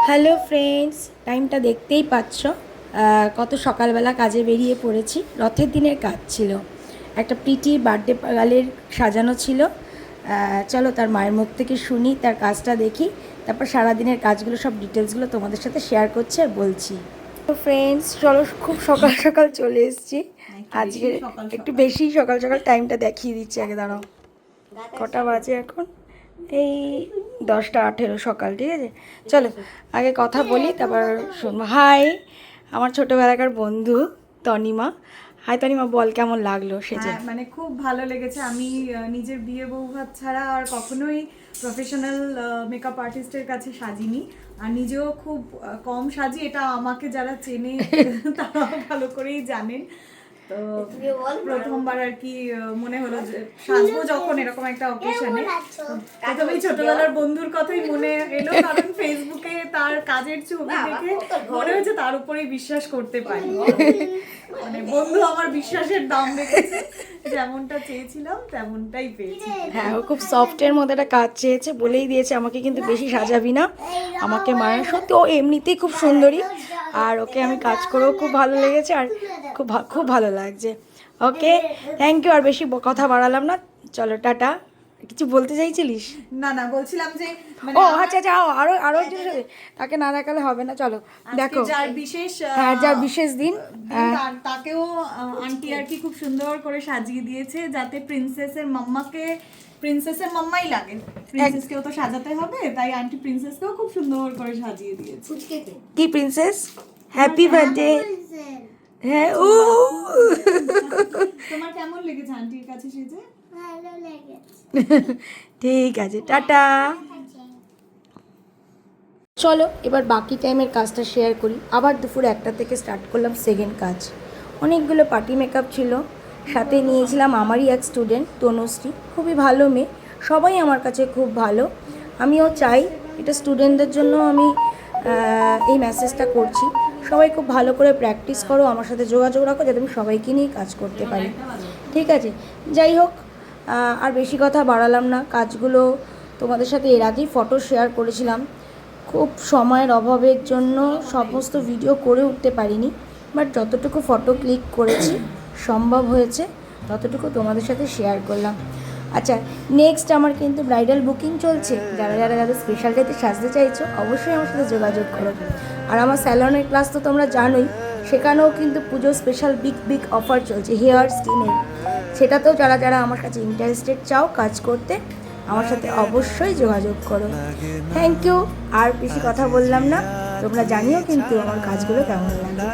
Hello friends, টাইমটা দেখতেই পাচ্ছ। কত সকালবেলা কাজে বেরিয়ে পড়েছি। রথের দিনের কাজ ছিল, একটা প্রীতি বার্থডে গার্লের সাজানো ছিল। চলো তার মায়ের মুখ থেকে শুনি, তার কাজটা দেখি, তারপর সারাদিনের কাজগুলো সব ডিটেলসগুলো তোমাদের সাথে শেয়ার করছি আর বলছি। তো ফ্রেন্ডস চলো, খুব সকাল সকাল চলে এসেছি আজকে। একটু বেশি সকাল সকাল টাইমটা দেখিয়ে দিচ্ছি, আগে দাঁড়াও। কটা বাজে এখন? এই 10টা 18 সকাল, ঠিক আছে। চলো আগে কথা বলি, তারপর শুনবো। হাই, আমার ছোটোবেলাকার বন্ধু তনিমা। হাই তনিমা, বল কেমন লাগলো সেজে? মানে খুব ভালো লেগেছে। আমি নিজের বিয়ে বউ ভাত ছাড়া আর কখনোই প্রফেশনাল মেকআপ আর্টিস্টের কাছে সাজিনি, আর নিজেও খুব কম সাজি। এটা আমাকে যারা চেনে তারা ভালো করেই জানেন। তো প্রথমবার আর কি মনে হলো যে সাজবো যখন এরকম একটা অকেশনে। প্রথমেই ছোটবেলার বন্ধুর কথাই মনে এলো, কারণ ফেসবুকে তার কাজের ছবি দেখে মনে হয়েছে তার উপরেই বিশ্বাস করতে পারি। মানে বন্ধু আমার বিশ্বাসের দাম রেখেছে, যেমনটা চেয়েছিলাম তেমনটাই পেয়েছি। হ্যাঁ, ও খুব সফটের মধ্যে একটা কাজ চেয়েছে, বলেই দিয়েছে আমাকে কিন্তু বেশি সাজাবি না, আমাকে মায়ের। সত্যি ও এমনিতেই খুব সুন্দরী, আর ওকে আমি কাজ করেও খুব ভালো লেগেছে, আর খুব ভালো লাগছে। ওকে, থ্যাংক ইউ। আর বেশি কথা বাড়ালাম না, চলো টাটা। কিছু বলতে চাইছিলিস? না না, বলছিলাম যে ও আচ্ছা আচ্ছা, আরো একজন সাথে, তাকে না দেখালে হবে না। চলো দেখো, যার বিশেষ হ্যাঁ যার বিশেষ দিন, তাকেও আন্টি আর কি খুব সুন্দর করে সাজিয়ে দিয়েছে, যাতে প্রিন্সেসের মাম্মাই লাগে। প্রিন্সেসকেও তো সাজাতে হবে, তাই আন্টি প্রিন্সেসকেও খুব সুন্দর করে সাজিয়ে দিয়েছে। কি প্রিন্সেস? Happy birthday. হ্যাঁ, ও তোমার কেমন লেগেছে আন্টির কাছে সেজে? ভালো লেগেছে। ঠিক আছে, টাটা। চলো এবার বাকি টাইমের কাজটা শেয়ার করি। আবার দুপুর 1টা থেকে স্টার্ট করলাম সেকেন্ড কাজ। অনেকগুলো পার্টি মেকআপ ছিল, সাথে নিয়েছিলাম আমারই এক স্টুডেন্ট তনুশ্রী, খুবই ভালো মেয়ে, সবাই আমার কাছে খুব ভালো। আমিও চাই, এটা স্টুডেন্টদের জন্য আমি এই মেসেজটা করছি, সবাই খুব ভালো করে প্র্যাকটিস করো, আমার সাথে যোগাযোগ রাখো, যাতে আমি সবাইকে নিয়ে কাজ করতে পারি। ঠিক আছে, যাই হোক, আর বেশি কথা বাড়ালাম না। কাজগুলো তোমাদের সাথে এর আগেই ফটো শেয়ার করেছিলাম, খুব সময়ের অভাবের জন্য সমস্ত ভিডিও করে উঠতে পারিনি, বাট যতটুকু ফটো ক্লিক করেছি সম্ভব হয়েছে ততটুকু তোমাদের সাথে শেয়ার করলাম। আচ্ছা, নেক্সট আমার কিন্তু ব্রাইডাল বুকিং চলছে। যারা স্পেশাল ডেতে সাজতে চাইছো অবশ্যই আমার সাথে যোগাযোগ করো। আর আমার স্যালনের ক্লাস তো তোমরা জানোই, সেখানেও কিন্তু পুজো স্পেশাল বিগ অফার চলছে হেয়ার স্কিনের। সেটাতেও যারা আমার কাছে ইন্টারেস্টেড চাও কাজ করতে, আমার সাথে অবশ্যই যোগাযোগ করো। Thank you. আর বেশি কথা বললাম না, তোমরা জানিও কিন্তু আমার কাজগুলো কেমন লাগে।